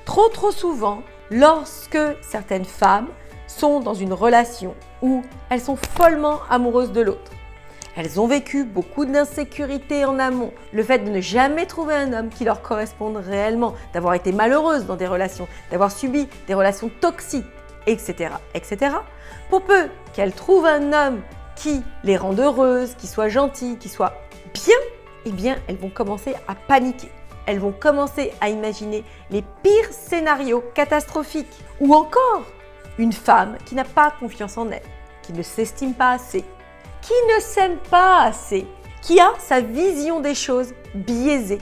Trop souvent, lorsque certaines femmes sont dans une relation où elles sont follement amoureuses de l'autre, elles ont vécu beaucoup d'insécurité en amont, le fait de ne jamais trouver un homme qui leur corresponde réellement, d'avoir été malheureuses dans des relations, d'avoir subi des relations toxiques, etc., etc. Pour peu qu'elles trouvent un homme qui les rende heureuses, qui soit gentil, qui soit bien, eh bien, elles vont commencer à paniquer. Elles vont commencer à imaginer les pires scénarios catastrophiques. Ou encore, une femme qui n'a pas confiance en elle, qui ne s'estime pas assez, qui ne s'aime pas assez, qui a sa vision des choses biaisée.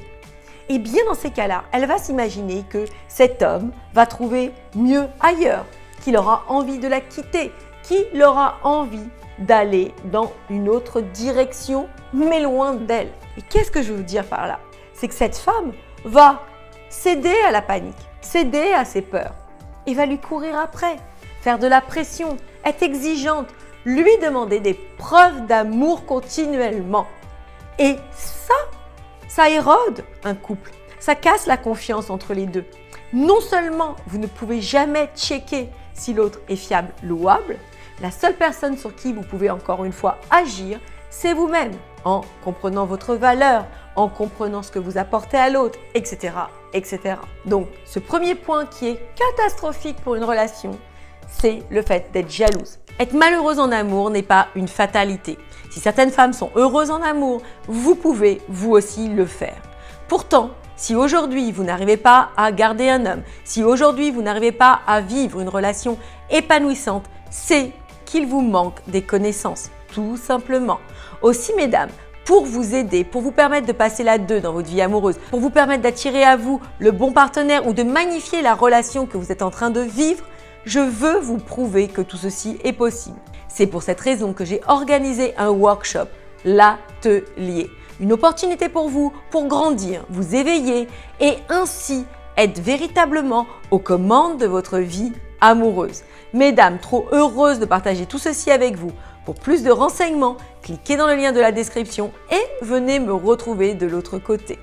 Et bien dans ces cas-là, elle va s'imaginer que cet homme va trouver mieux ailleurs, qu'il aura envie de la quitter, qu'il aura envie d'aller dans une autre direction, mais loin d'elle. Et qu'est-ce que je veux vous dire par là? C'est que cette femme va céder à la panique, céder à ses peurs et va lui courir après, faire de la pression, être exigeante, lui demander des preuves d'amour continuellement. Et ça érode un couple, ça casse la confiance entre les deux. Non seulement vous ne pouvez jamais checker si l'autre est fiable, louable, la seule personne sur qui vous pouvez encore une fois agir, c'est vous-même, en comprenant votre valeur, en comprenant ce que vous apportez à l'autre, etc., etc. Donc, ce premier point qui est catastrophique pour une relation, c'est le fait d'être jalouse. Être malheureuse en amour n'est pas une fatalité. Si certaines femmes sont heureuses en amour, vous pouvez vous aussi le faire. Pourtant, si aujourd'hui vous n'arrivez pas à garder un homme, si aujourd'hui vous n'arrivez pas à vivre une relation épanouissante, c'est qu'il vous manque des connaissances, tout simplement. Aussi, mesdames, pour vous aider, pour vous permettre de passer la 2 dans votre vie amoureuse, pour vous permettre d'attirer à vous le bon partenaire ou de magnifier la relation que vous êtes en train de vivre, je veux vous prouver que tout ceci est possible. C'est pour cette raison que j'ai organisé un workshop, l'atelier. Une opportunité pour vous, pour grandir, vous éveiller et ainsi être véritablement aux commandes de votre vie amoureuse. Mesdames, trop heureuses de partager tout ceci avec vous. Pour plus de renseignements, cliquez dans le lien de la description et venez me retrouver de l'autre côté.